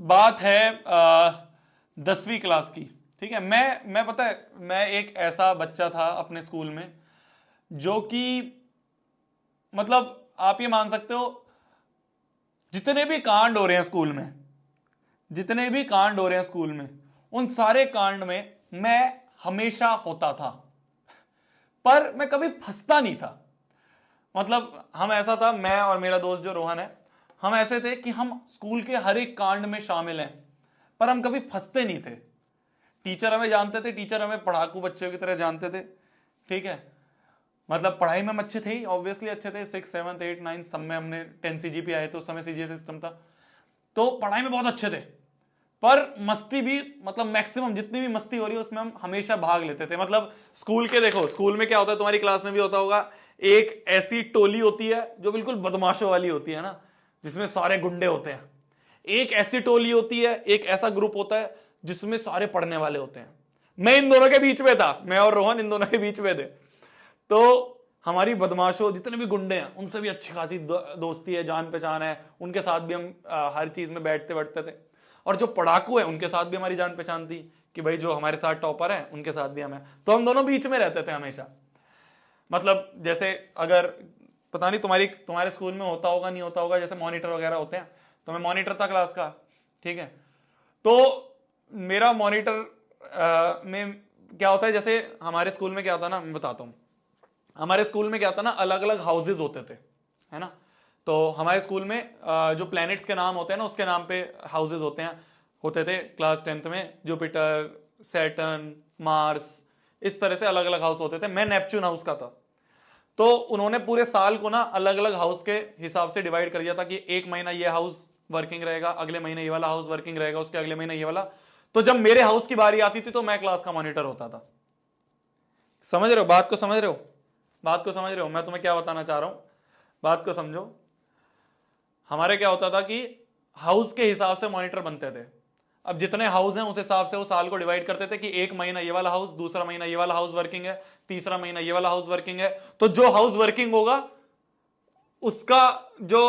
बात है 10वीं क्लास की। ठीक है, मैं पता है, मैं एक ऐसा बच्चा था अपने स्कूल में जो कि मतलब आप ये मान सकते हो, जितने भी कांड हो रहे हैं स्कूल में, जितने भी कांड हो रहे हैं स्कूल में, उन सारे कांड में मैं हमेशा होता था, पर मैं कभी फंसता नहीं था। मतलब हम ऐसा था, मैं और मेरा दोस्त जो रोहन है, हम ऐसे थे कि हम स्कूल के हर एक कांड में शामिल हैं, पर हम कभी फंसते नहीं थे। टीचर हमें जानते थे, टीचर हमें पढ़ाकू बच्चों की तरह जानते थे। ठीक है, मतलब पढ़ाई में हम अच्छे थे ही, ऑब्वियसली अच्छे थे। 6, 7, 8, 9 सब में हमने 10 CGP आए थे, उस समय CGS सिस्टम था, तो पढ़ाई में बहुत अच्छे थे। पर मस्ती भी, मतलब मैक्सिमम जितनी भी मस्ती हो रही है उसमें हम हमेशा भाग लेते थे। मतलब स्कूल के, देखो स्कूल में क्या होता है, तुम्हारी क्लास में भी होता होगा, एक ऐसी टोली होती है जो बिल्कुल बदमाशों वाली होती है ना, जिसमें सारे गुंडे होते हैं। एक ऐसी टोली होती है, एक ऐसा ग्रुप होता है जिसमें सारे पढ़ने वाले होते हैं। मैं इन दोनों के बीच में था, मैं और रोहन इन दोनों के बीच में थे। तो हमारी बदमाशों, जितने भी गुंडे हैं, उनसे भी अच्छी खासी दोस्ती है, जान पहचान है, उनके साथ भी हम हर चीज में बैठते बैठते थे। और जो पढ़ाकू है उनके साथ भी हमारी जान पहचान थी, कि भाई जो हमारे साथ टॉपर है उनके साथ भी हमें, तो हम दोनों बीच में रहते थे हमेशा। मतलब जैसे अगर, पता नहीं तुम्हारे स्कूल में होता होगा नहीं होता होगा, जैसे मॉनिटर वगैरह होते हैं, तो मैं मॉनिटर था क्लास का। ठीक है, तो मेरा मॉनिटर में क्या होता है, जैसे हमारे स्कूल में क्या होता है ना, मैं बताता हूँ। हमारे स्कूल में क्या था ना, अलग अलग हाउसेज होते थे, है ना। तो हमारे स्कूल में जो प्लैनेट्स के नाम होते हैं ना, उसके नाम पे हाउसेज होते थे क्लास 10th में। जुपिटर, सैटर्न, मार्स, इस तरह से अलग अलग हाउस होते थे। मैं नेपच्यून हाउस का था। तो उन्होंने पूरे साल को ना अलग अलग हाउस के हिसाब से डिवाइड कर दिया था, कि एक महीना ये हाउस वर्किंग रहेगा, अगले महीने ये वाला हाउस वर्किंग रहेगा, उसके अगले महीने ये वाला। तो जब मेरे हाउस की बारी आती थी तो मैं क्लास का मॉनिटर होता था। समझ रहे हो बात को, समझ रहे हो बात को, समझ रहे हो मैं तुम्हें क्या बताना चाह रहा हूं, बात को समझो। हमारे क्या होता था कि हाउस के हिसाब से मॉनिटर बनते थे। अब जितने हाउस हैं उस हिसाब से वो साल को डिवाइड करते थे, कि एक महीना ये वाला हाउस, दूसरा महीना ये वाला हाउस वर्किंग है, तीसरा महीना ये वाला हाउस वर्किंग है। तो जो हाउस वर्किंग होगा उसका जो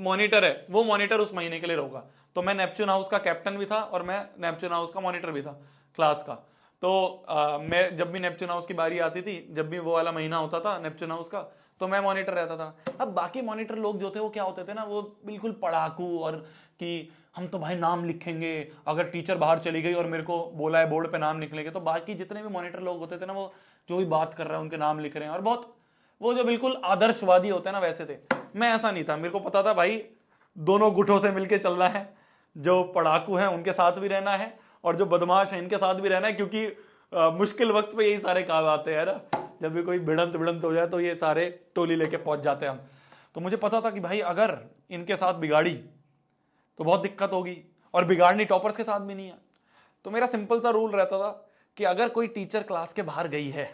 मॉनिटर है, वो मॉनिटर उस महीने के लिए होगा। तो मैं नेपच्यून हाउस का कैप्टन भी था और मैं नेपच्यून हाउस का मॉनिटर भी था क्लास का। तो मैं जब भी नेपच्यून हाउस की बारी आती थी, जब भी वो वाला महीना होता था नेपच्यून हाउस का, तो मैं मॉनिटर रहता था। अब बाकी मॉनिटर लोग जो थे वो क्या होते थे ना, वो बिल्कुल पढ़ाकू, और कि हम तो भाई नाम लिखेंगे, अगर टीचर बाहर चली गई और मेरे को बोला है बोर्ड पे नाम लिखने के, तो बाकी जितने भी मॉनिटर लोग होते थे ना, वो जो भी बात कर रहे हैं उनके नाम लिख रहे हैं, और बहुत वो जो बिल्कुल आदर्शवादी होते हैं ना, वैसे थे। मैं ऐसा नहीं था, मेरे को पता था भाई दोनों गुटों से मिलके चलना है। जो पढ़ाकू हैं उनके साथ भी रहना है, और जो बदमाश हैं इनके साथ भी रहना है, क्योंकि मुश्किल वक्त पे यही सारे काम आते हैं ना। जब भी कोई भिड़ंत भिड़ंत हो जाए तो ये सारे टोली लेके पहुंच जाते हैं हम। तो मुझे पता था कि भाई अगर इनके साथ बिगाड़ी तो बहुत दिक्कत होगी, और बिगाड़नी टॉपर्स के साथ भी नहीं है। तो मेरा सिंपल सा रूल रहता था कि अगर कोई टीचर क्लास के बाहर गई है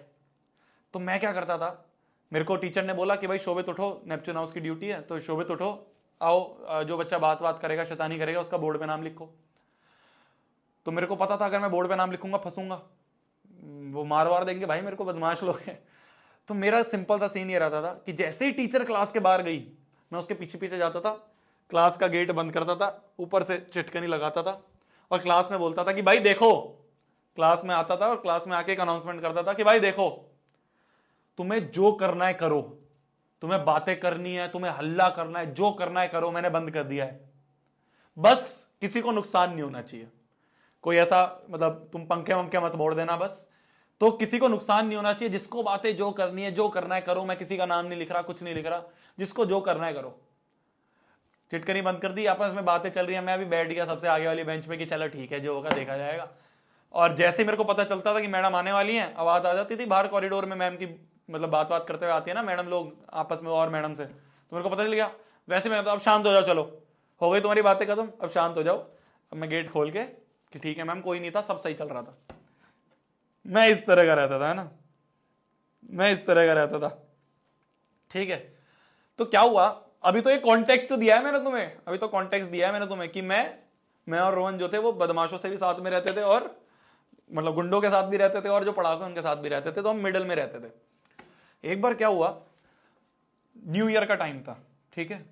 तो मैं क्या करता था, मेरे को टीचर ने बोला कि भाई शोभित उठो, नेपच्यून हाउस की ड्यूटी है, तो शोभित उठो, आओ, जो बच्चा बात बात करेगा, शैतानी करेगा, उसका बोर्ड पे नाम लिखो। तो मेरे को पता था अगर मैं बोर्ड पे नाम लिखूंगा फंसूंगा, वो मार वार देंगे भाई मेरे को, बदमाश लोग हैं। तो मेरा सिंपल सा सीन ये रहता था कि जैसे ही टीचर क्लास के बाहर गई, मैं उसके पीछे पीछे जाता था, क्लास का गेट बंद करता था, ऊपर से चिटकनी लगाता था, और क्लास में बोलता था कि भाई देखो, क्लास में आता था और क्लास में आके एक अनाउंसमेंट करता था कि भाई देखो, तुम्हें जो करना है करो, तुम्हें बातें करनी है, तुम्हें हल्ला करना है, जो करना है करो, मैंने बंद कर दिया है, बस किसी को नुकसान नहीं होना चाहिए। कोई ऐसा, मतलब तुम पंखे वंखे मत मोड़ देना बस, तो किसी को नुकसान नहीं होना चाहिए। जिसको बातें जो करनी है, जो करना है करो, मैं किसी का नाम नहीं लिख रहा, कुछ नहीं लिख रहा, जिसको जो करना है करो। चिटकनी बंद कर दी, आपस में बातें चल रही है, मैं अभी बैठ गया सबसे आगे वाली बेंच पे कि चलो ठीक है, जो होगा देखा जाएगा। और जैसे मेरे को पता चलता था कि मैडम आने वाली हैं, आवाज आ जाती थी बाहर कॉरिडोर में, मैम की, मतलब बात बात करते हुए आती है ना मैडम लोग आपस में और मैडम से, तो मेरे को पता चल गया। वैसे मैं, अब शांत हो जाओ, चलो हो गई तुम्हारी बातें खत्म, अब शांत हो जाओ। अब मैं गेट खोल के कि ठीक है मैम, कोई नहीं था, सब सही चल रहा था। मैं इस तरह का रहता था, है ना, मैं इस तरह का रहता था। ठीक है, तो क्या हुआ, अभी तो ये कॉन्टेक्स्ट दिया है मैंने तुम्हें, अभी तो कॉन्टेक्स्ट दिया है मैंने तुम्हें कि मैं और रोहन जो थे वो बदमाशों से भी साथ में रहते थे, और मतलब गुंडों के साथ भी रहते थे, और जो पढ़ाकू उनके साथ भी रहते थे, तो हम मिडिल में रहते थे। एक बार क्या हुआ, न्यू ईयर का टाइम था, ठीक है,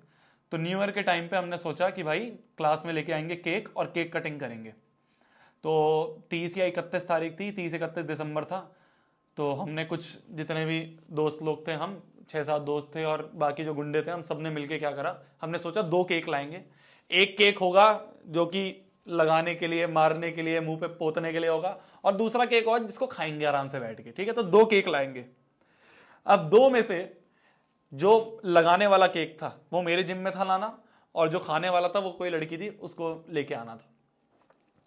तो न्यू ईयर के टाइम पे हमने सोचा कि भाई क्लास में लेके आएंगे केक और केक कटिंग करेंगे। तो 30 या 31 तारीख थी, 30-31 दिसंबर था। तो हमने कुछ जितने भी दोस्त लोग थे, हम 6-7 दोस्त थे और बाकी जो गुंडे थे, हम सब ने मिलके क्या करा, हमने सोचा 2 केक लाएंगे। एक केक होगा जो कि लगाने के लिए, मारने के लिए, मुंह पे पोतने के लिए होगा, और दूसरा केक होगा जिसको खाएंगे आराम से बैठ के, ठीक है। तो 2 केक लाएंगे। अब 2 में से जो लगाने वाला केक था वो मेरे जिम में था लाना, और जो खाने वाला था वो कोई लड़की थी, उसको लेके आना था।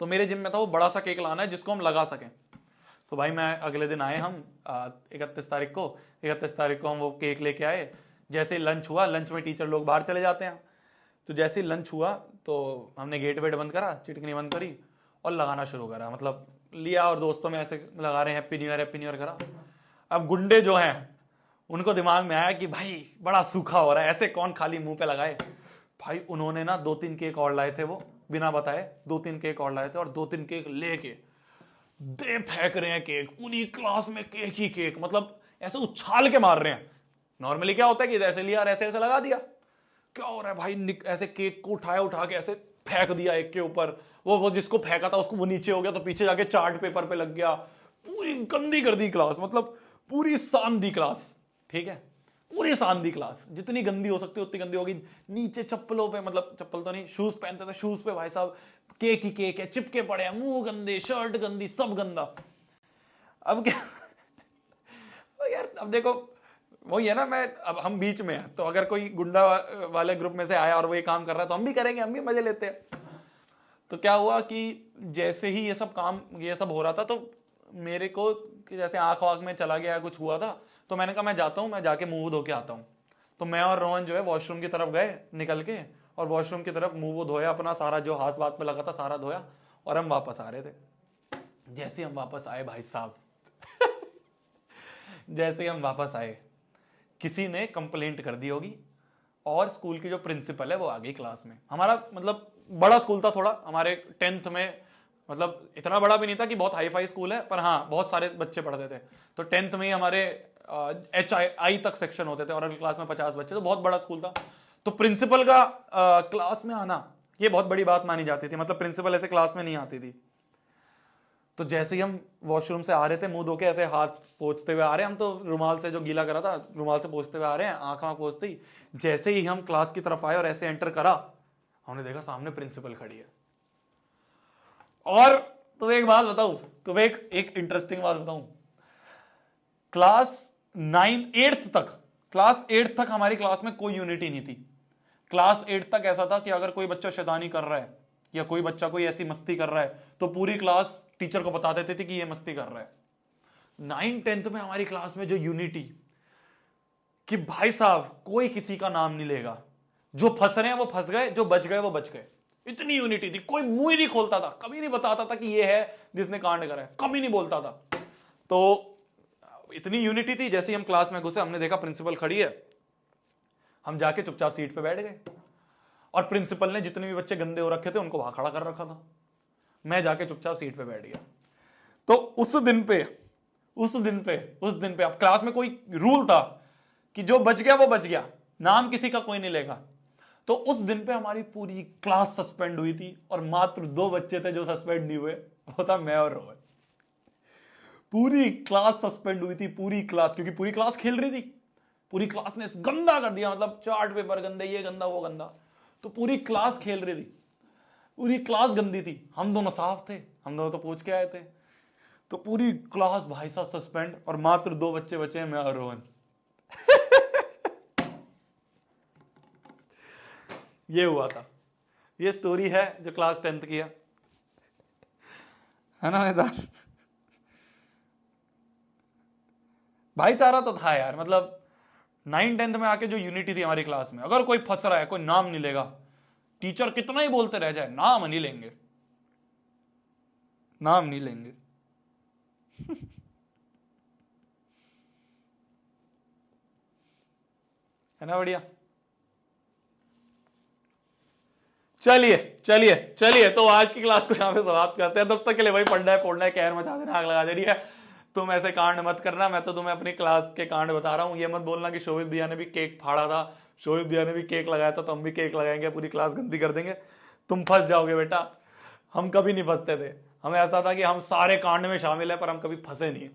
तो मेरे जिम में था वो बड़ा सा केक लाना है जिसको हम लगा सकें। तो भाई मैं अगले दिन आए हम 31 तारीख को हम वो केक लेके आए। जैसे लंच हुआ, लंच में टीचर लोग बाहर चले जाते हैं, तो जैसे ही लंच हुआ तो हमने गेट वेट बंद करा, चिटकनी बंद करी और लगाना शुरू करा, मतलब लिया और दोस्तों में ऐसे लगा रहे हैं हैप्पी न्यू ईयर करा। अब गुंडे जो हैं उनको दिमाग में आया कि भाई बड़ा सूखा हो रहा है, ऐसे कौन खाली मुंह पे लगाए। भाई उन्होंने ना 2-3 केक और लाए थे, वो बिना बताए 2-3 केक और लाए थे, और 2-3 केक लेके दे फेंक रहे हैं केक, पूरी क्लास में केक ही केक, मतलब ऐसे उछाल के मार रहे हैं। नॉर्मली क्या होता है कि ऐसे लिया और ऐसे ऐसे लगा दिया, क्या हो रहा है भाई, ऐसे केक को उठाया, उठा के ऐसे फेंक दिया एक के ऊपर। वो जिसको फेंका था उसको वो नीचे हो गया, तो पीछे जाके चार्ट पेपर पे लग गया। पूरी गंदी कर दी क्लास, मतलब पूरी सांदी क्लास, ठीक है, पूरी सांदी क्लास, जितनी गंदी हो सकती है उतनी गंदी होगी। नीचे चप्पलों पे, मतलब चप्पल तो नहीं, शूज पहनते थे, शूज पे भाई साहब केक ही केक है, चिपके पड़े हैं, मुंह गंदे, शर्ट गंदी, सब गंदा। अब क्या यार, अब देखो वही है ना, मैं अब हम बीच में हैं, तो अगर कोई गुंडा वाले ग्रुप में से आया और वो ये काम कर रहा है तो हम भी करेंगे, हम भी मजे लेते हैं। तो क्या हुआ कि जैसे ही ये सब काम, ये सब हो रहा था, तो मेरे को जैसे आंख वाँख में चला गया, कुछ हुआ था, तो मैंने कहा मैं जाता हूं, मैं जाके मुंह धो के आता हूं। तो मैं और रोहन जो है वॉशरूम की तरफ गए निकल के, और वॉशरूम की तरफ मुंह वो धोया, अपना सारा जो हाथ वाथ पे लगा था सारा धोया, और हम वापस आ रहे थे। जैसे हम वापस आए भाई साहब जैसे हम वापस आए, किसी ने कंप्लेंट कर दी होगी, और स्कूल की जो प्रिंसिपल है वो आ गई क्लास में। हमारा मतलब बड़ा स्कूल था थोड़ा, हमारे 10th में, मतलब इतना बड़ा भी नहीं था कि बहुत हाई फाई स्कूल है, पर हाँ बहुत सारे बच्चे पढ़ते थे। तो 10th में ही हमारे HI तक सेक्शन होते थे, और अगली क्लास में 50 बच्चे, तो बहुत बड़ा स्कूल था। तो प्रिंसिपल का क्लास में आना ये बहुत बड़ी बात मानी जाती थी, मतलब प्रिंसिपल ऐसे क्लास में नहीं आती थी। तो जैसे ही हम वॉशरूम से आ रहे थे, मुंह धो के ऐसे हाथ पोंछते हुए आ रहे हैं, हम तो रुमाल से जो गीला करा था रुमाल से पोंछते हुए आ रहे हैं, आंख पोंछते ही जैसे ही हम क्लास की तरफ आए और ऐसे एंटर करा, हमने देखा सामने प्रिंसिपल खड़ी है। और तुम्हें एक बात बताऊं, तुम्हें एक इंटरेस्टिंग बात बताऊं, क्लास 8th तक हमारी क्लास में कोई यूनिटी नहीं थी। क्लास 8 तक ऐसा था कि अगर कोई बच्चा शैतानी कर रहा है या कोई बच्चा कोई ऐसी मस्ती कर रहा है तो पूरी क्लास टीचर को बता देती थी कि ये मस्ती कर रहा है। 9th-10th में हमारी क्लास में जो यूनिटी, कि भाई साहब कोई किसी का नाम नहीं लेगा, जो फंस रहे हैं वो फंस गए, जो बच गए वो बच गए। इतनी यूनिटी थी, कोई मुंह ही नहीं खोलता था, कभी नहीं बताता था कि ये है जिसने कांड करा है, कभी नहीं बोलता था। तो इतनी यूनिटी थी। जैसे ही हम क्लास में घुसे, हमने देखा प्रिंसिपल खड़ी है, हम जाके चुपचाप सीट पे बैठ गए, और प्रिंसिपल ने जितने भी बच्चे गंदे हो रखे थे उनको वहां खड़ा कर रखा था। मैं जाके चुपचाप सीट पे बैठ गया। तो उस दिन पे अब क्लास में कोई रूल था कि जो बच गया वो बच गया, नाम किसी का कोई नहीं लेगा। तो उस दिन पे हमारी पूरी क्लास सस्पेंड हुई थी, और मात्र 2 बच्चे थे जो सस्पेंड नहीं हुए, वो था मैं और रोहन। पूरी क्लास सस्पेंड हुई थी, पूरी क्लास, क्योंकि पूरी क्लास खेल रही थी। पूरी क्लास ने गंदा कर दिया, मतलब चार्ट पेपर गंदे, ये गंदा वो गंदा, तो पूरी क्लास खेल रही थी, पूरी क्लास गंदी थी। हम दोनों साफ थे, हम दोनों तो पूछ के आए थे। तो पूरी क्लास भाई साहब सस्पेंड, और मात्र 2 बच्चे बचे हैं, मैं और रोहन। ये हुआ था, ये स्टोरी है जो क्लास 10th की है ना नेदार। भाईचारा तो था यार, मतलब 9th-10th में आके जो यूनिटी थी हमारी क्लास में, अगर कोई फंस रहा है कोई नाम नहीं लेगा, टीचर कितना ही बोलते रह जाए, नाम नहीं लेंगे, नाम नहीं लेंगे। है ना बढ़िया। चलिए चलिए चलिए, तो आज की क्लास को यहां पे समाप्त करते हैं। तब तक के लिए भाई पढ़ना है, फोड़ना है, कहर मचा देना, आग लगा देनी है। तुम ऐसे कांड मत करना, मैं तो तुम्हें अपनी क्लास के कांड बता रहा हूं। ये मत बोलना कि शोभित भैया ने भी केक फाड़ा था, शोएब भैया ने भी केक लगाया था तो हम भी केक लगाएंगे, पूरी क्लास गंदी कर देंगे, तुम फंस जाओगे बेटा। हम कभी नहीं फंसते थे, हमें ऐसा था कि हम सारे कांड में शामिल है पर हम कभी फंसे नहीं।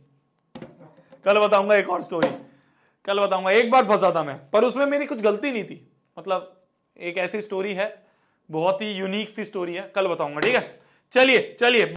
कल बताऊंगा एक और स्टोरी, कल बताऊंगा। एक बार फंसा था मैं, पर उसमें मेरी कुछ गलती नहीं थी, मतलब एक ऐसी स्टोरी है, बहुत ही यूनिक सी स्टोरी है, कल बताऊंगा, ठीक है। चलिए चलिए।